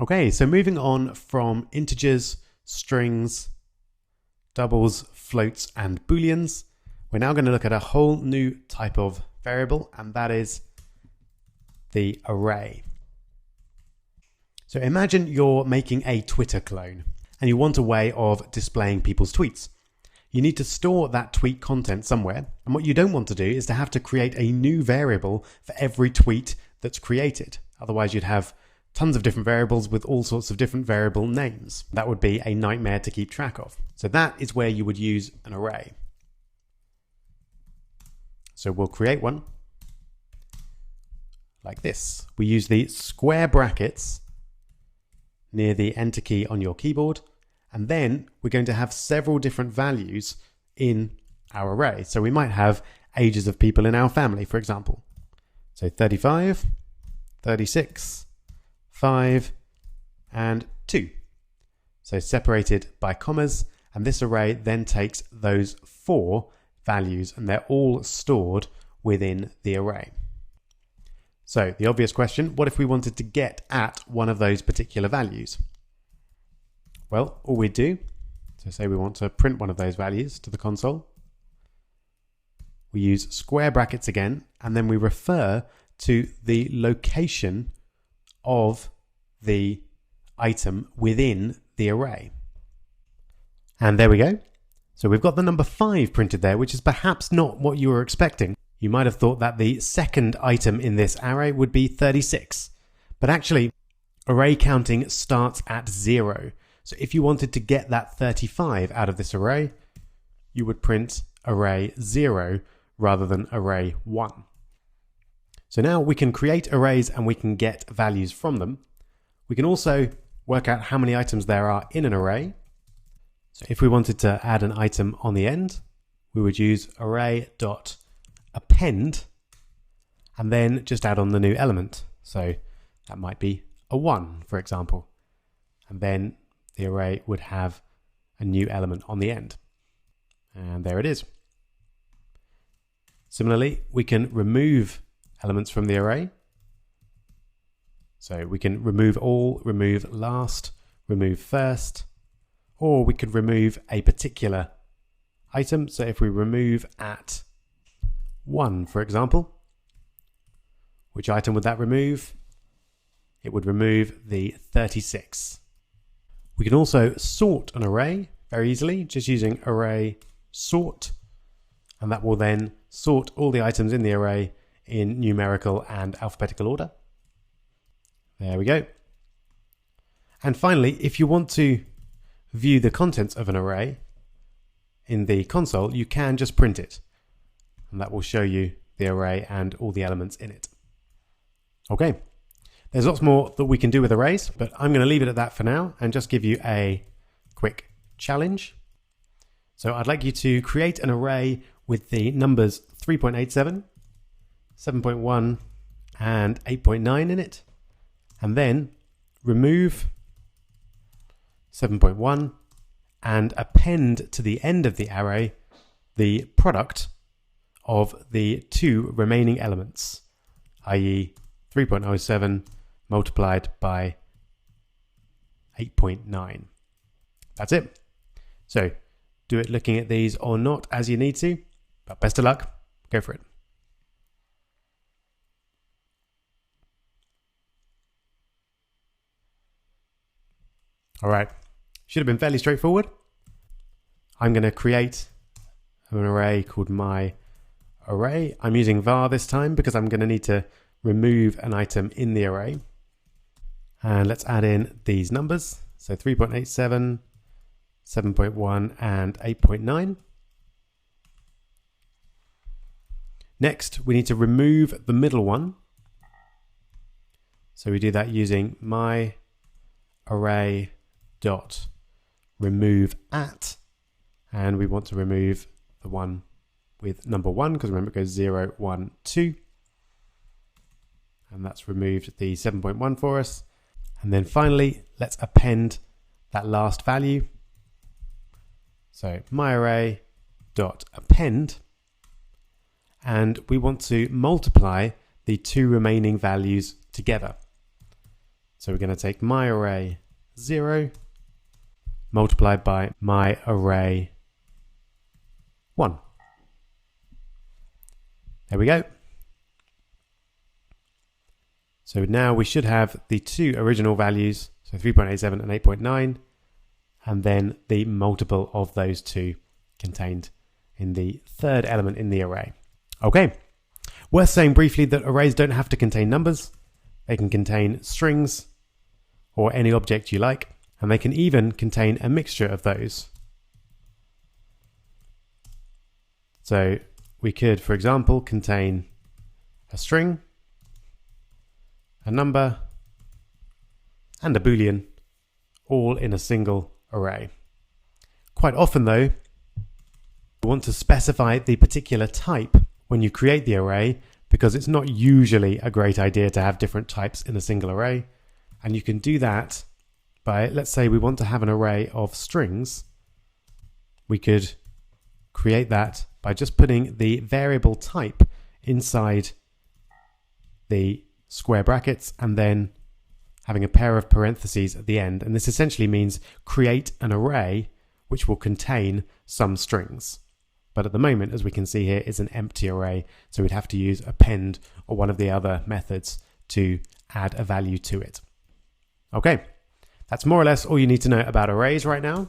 Okay, so moving on from integers, strings, doubles, floats, and booleans, we're now going to look at a whole new type of variable, and that is the array. So imagine you're making a Twitter clone and you want a way of displaying people's tweets. You need to store that tweet content somewhere, and what you don't want to do is to have to create a new variable for every tweet that's created. Otherwise you'd have tons of different variables with all sorts of different variable names. That would be a nightmare to keep track of. So that is where you would use an array. So we'll create one like this. We use the square brackets near the enter key on your keyboard, and then we're going to have several different values in our array. So we might have ages of people in our family, for example. So 35, 36, 5, and 2. So separated by commas, and this array then takes those 4 values and they're all stored within the array. So the obvious question, what if we wanted to get at one of those particular values? Well, all we'd do, so say we want to print one of those values to the console, we use square brackets again, and then we refer to the location of the item within the array. And there we go. So we've got the number 5 printed there, which is perhaps not what you were expecting. You might have thought that the second item in this array would be 36. But actually, array counting starts at 0. So if you wanted to get that 35 out of this array, you would print array 0 rather than array 1. So now we can create arrays and we can get values from them. We can also work out how many items there are in an array. So if we wanted to add an item on the end, we would use array.append and then just add on the new element. So that might be a 1, for example. And then the array would have a new element on the end. And there it is. Similarly, we can remove elements from the array. So we can remove all, remove last, remove first, or we could remove a particular item. So if we remove at 1, for example, which item would that remove? It would remove the 36. We can also sort an array very easily, just using array sort, and that will then sort all the items in the array in numerical and alphabetical order. There we go. And finally, if you want to view the contents of an array in the console, you can just print it, and that will show you the array and all the elements in it. Okay, there's lots more that we can do with arrays, but I'm going to leave it at that for now and just give you a quick challenge. So I'd like you to create an array with the numbers 3.87, 7.1, and 8.9 in it, and then remove 7.1 and append to the end of the array the product of the 2 remaining elements, i.e. 3.07 multiplied by 8.9. That's it. So do it looking at these or not as you need to, but best of luck. Go for it. All right, should have been fairly straightforward. I'm going to create an array called my array. I'm using var this time because I'm going to need to remove an item in the array. And let's add in these numbers. So 3.87, 7.1, and 8.9. Next, we need to remove the middle one. So we do that using my array dot remove at, and we want to remove the one with number 1 because remember it goes 0, 1, 2, and that's removed the 7.1 for us. And then finally let's append that last value. So my array dot append, and we want to multiply the 2 remaining values together. So we're going to take my array 0 multiplied by my array 1. There we go. So now we should have the two original values, so 3.87 and 8.9, and then the multiple of those two contained in the third element in the array. Okay, worth saying briefly that arrays don't have to contain numbers. They can contain strings or any object you like, and they can even contain a mixture of those. So we could, for example, contain a string, a number, and a boolean, all in a single array. Quite often though, you want to specify the particular type when you create the array, because it's not usually a great idea to have different types in a single array. And you can do that by, let's say we want to have an array of strings. We could create that by just putting the variable type inside the square brackets and then having a pair of parentheses at the end. And this essentially means create an array which will contain some strings. But at the moment, as we can see here, it's an empty array. So we'd have to use append or one of the other methods to add a value to it. Okay, that's more or less all you need to know about arrays right now.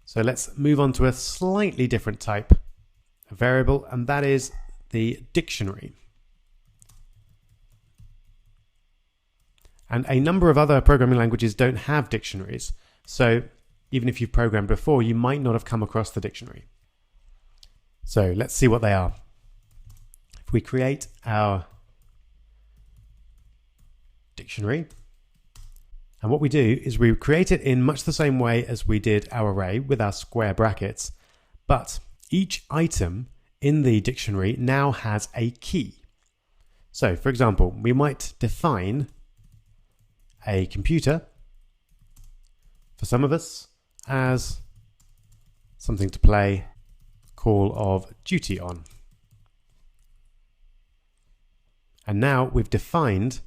So let's move on to a slightly different type of variable, and that is the dictionary. And a number of other programming languages don't have dictionaries. So even if you've programmed before, you might not have come across the dictionary. So let's see what they are. If we create our dictionary, and what we do is we create it in much the same way as we did our array with our square brackets, but each item in the dictionary now has a key. So for example, we might define a computer for some of us as something to play Call of Duty on. And now we've defined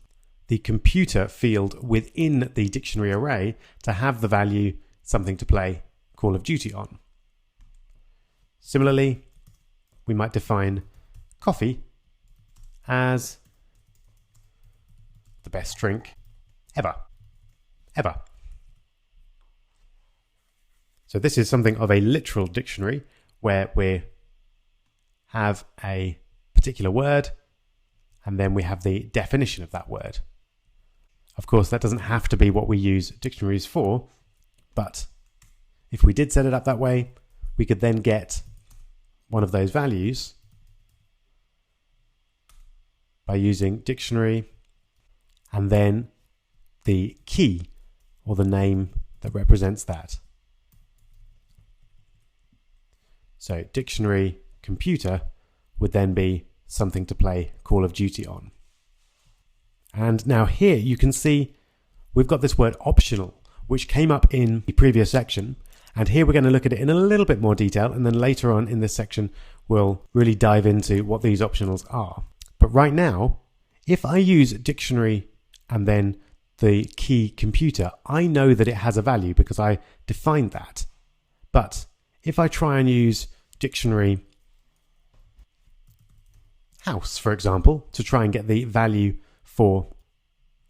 the computer field within the dictionary array to have the value something to play Call of Duty on. Similarly, we might define coffee as the best drink ever. So this is something of a literal dictionary where we have a particular word and then we have the definition of that word. Of course, that doesn't have to be what we use dictionaries for, but if we did set it up that way, we could then get one of those values by using dictionary and then the key or the name that represents that. So dictionary computer would then be something to play Call of Duty on. And now here you can see we've got this word optional, which came up in the previous section. And here we're going to look at it in a little bit more detail. And then later on in this section, we'll really dive into what these optionals are. But right now, if I use dictionary and then the key computer, I know that it has a value because I defined that. But if I try and use dictionary house, for example, to try and get the value for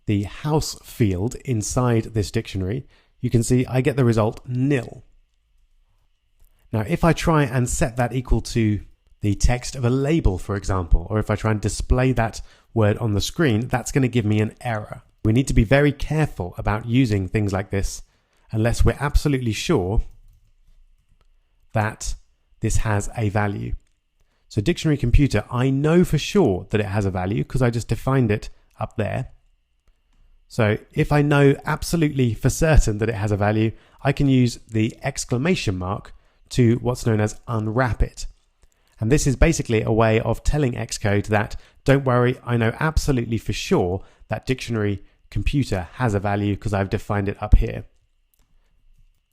the house field inside this dictionary, you can see I get the result nil. Now, if I try and set that equal to the text of a label, for example, or if I try and display that word on the screen, that's going to give me an error. We need to be very careful about using things like this unless we're absolutely sure that this has a value. So dictionary computer, I know for sure that it has a value because I just defined it up there. So if I know absolutely for certain that it has a value, I can use the exclamation mark to what's known as unwrap it. And this is basically a way of telling Xcode that, don't worry, I know absolutely for sure that dictionary computer has a value because I've defined it up here.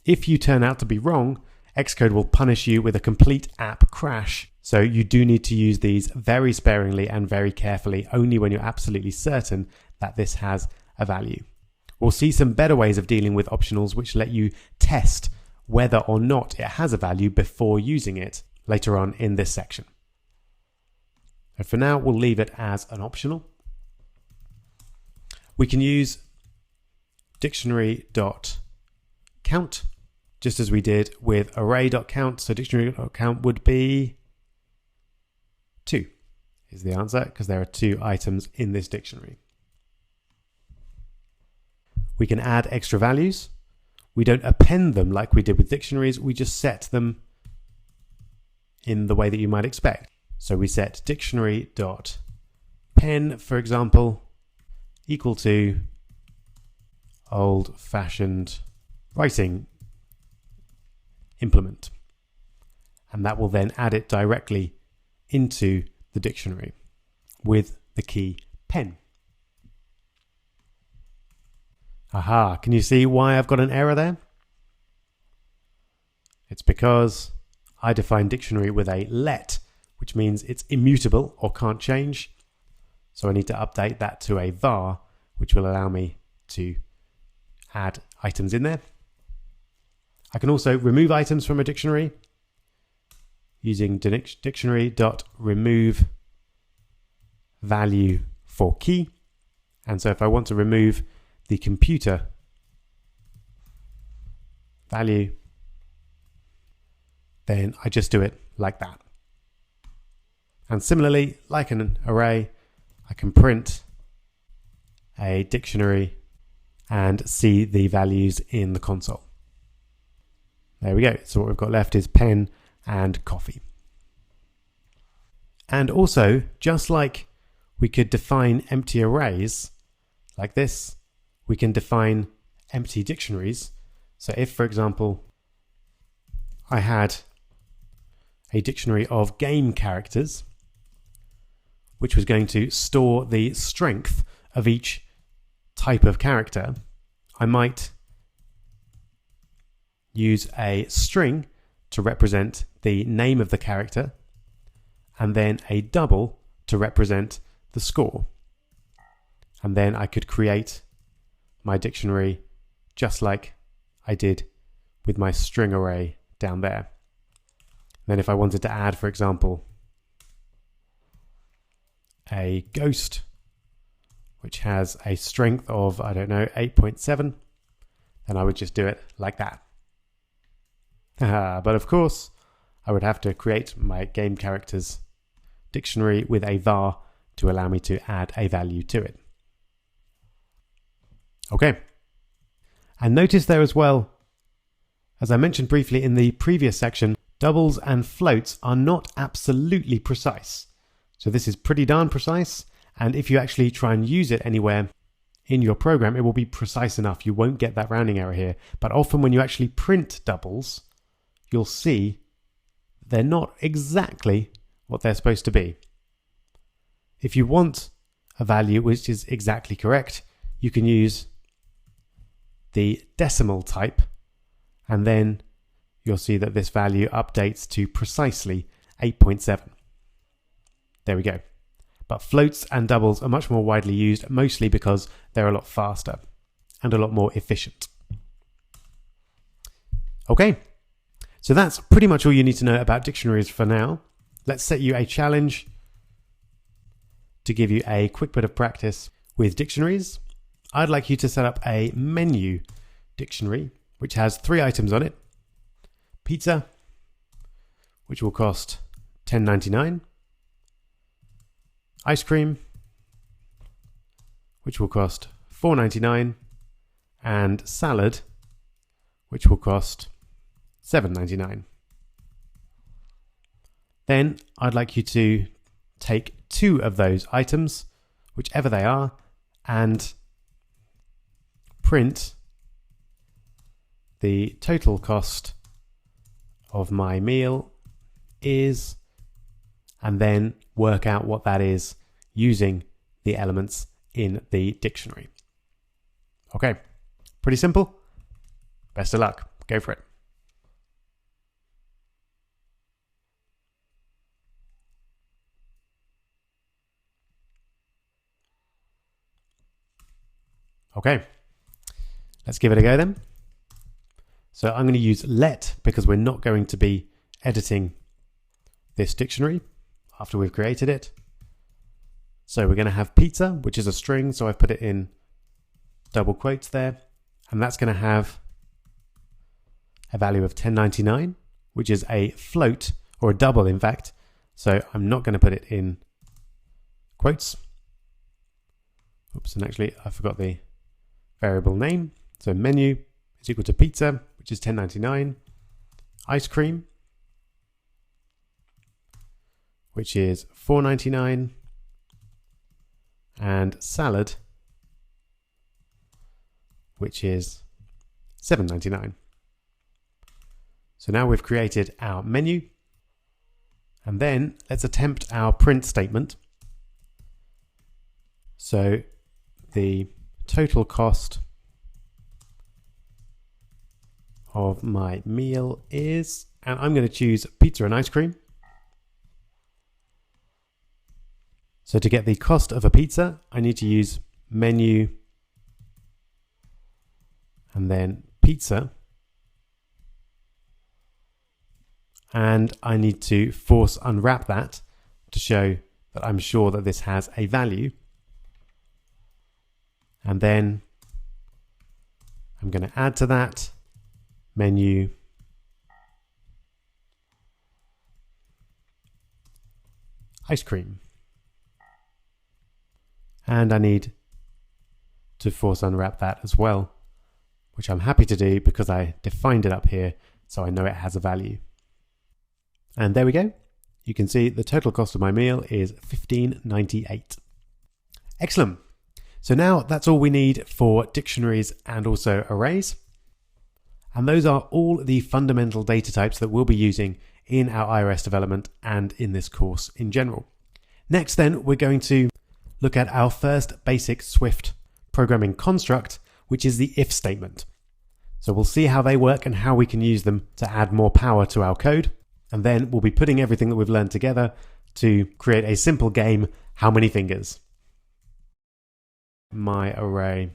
If you turn out to be wrong, Xcode will punish you with a complete app crash. So you do need to use these very sparingly and very carefully, only when you're absolutely certain that this has a value. We'll see some better ways of dealing with optionals which let you test whether or not it has a value before using it later on in this section. So for now, we'll leave it as an optional. We can use dictionary.count just as we did with array.count. So dictionary.count would be 2 is the answer because there are 2 items in this dictionary. We can add extra values. We don't append them like we did with dictionaries. We just set them in the way that you might expect. So we set dictionary.pen, for example, equal to old-fashioned writing implement. And that will then add it directly into the dictionary with the key pen. Aha, can you see why I've got an error there? It's because I define dictionary with a let, which means it's immutable or can't change. So I need to update that to a var, which will allow me to add items in there. I can also remove items from a dictionary using dictionary.remove value for key. And so if I want to remove the computer value, then I just do it like that. And similarly, like an array, I can print a dictionary and see the values in the console. There we go. So what we've got left is pen and coffee. And also, just like we could define empty arrays like this, we can define empty dictionaries. So if, for example, I had a dictionary of game characters, which was going to store the strength of each type of character, I might use a string to represent the name of the character and then a double to represent the score. And then I could create my dictionary just like I did with my string array down there. Then if I wanted to add, for example, a ghost, which has a strength of, 8.7, then I would just do it like that. But of course, I would have to create my game characters dictionary with a var to allow me to add a value to it. Okay. And notice there as well, as I mentioned briefly in the previous section, doubles and floats are not absolutely precise. So this is pretty darn precise. And if you actually try and use it anywhere in your program, it will be precise enough. You won't get that rounding error here. But often when you actually print doubles, you'll see they're not exactly what they're supposed to be. If you want a value which is exactly correct, you can use the decimal type, and then you'll see that this value updates to precisely 8.7. There we go. But floats and doubles are much more widely used, mostly because they're a lot faster and a lot more efficient. Okay, so that's pretty much all you need to know about dictionaries for now. Let's set you a challenge to give you a quick bit of practice with dictionaries. I'd like you to set up a menu dictionary, which has 3 items on it. Pizza, which will cost $10.99. Ice cream, which will cost $4.99. And salad, which will cost $7.99. Then I'd like you to take 2 of those items, whichever they are, and print the total cost of my meal is, and then work out what that is using the elements in the dictionary. Okay, pretty simple. Best of luck. Go for it. Okay, Let's give it a go then. So I'm going to use let because we're not going to be editing this dictionary after we've created it. So we're going to have pizza, which is a string. So I've put it in double quotes there. And that's going to have a value of 1099, which is a float or a double, in fact. So I'm not going to put it in quotes. Oops, and actually I forgot the variable name. So menu is equal to pizza, which is 1099, ice cream, which is 4.99, and salad, which is 7.99. So now we've created our menu, and then let's attempt our print statement. So the total cost of my meal is, and I'm going to choose pizza and ice cream. So to get the cost of a pizza, I need to use menu and then pizza. And I need to force unwrap that to show that I'm sure that this has a value. And then I'm going to add to that menu ice cream. And I need to force unwrap that as well, which I'm happy to do because I defined it up here so I know it has a value. And there we go. You can see the total cost of my meal is $15.98. Excellent. So now that's all we need for dictionaries and also arrays. And those are all the fundamental data types that we'll be using in our iOS development and in this course in general. Next then, we're going to look at our first basic Swift programming construct, which is the if statement. So we'll see how they work and how we can use them to add more power to our code. And then we'll be putting everything that we've learned together to create a simple game, How Many Fingers? My array.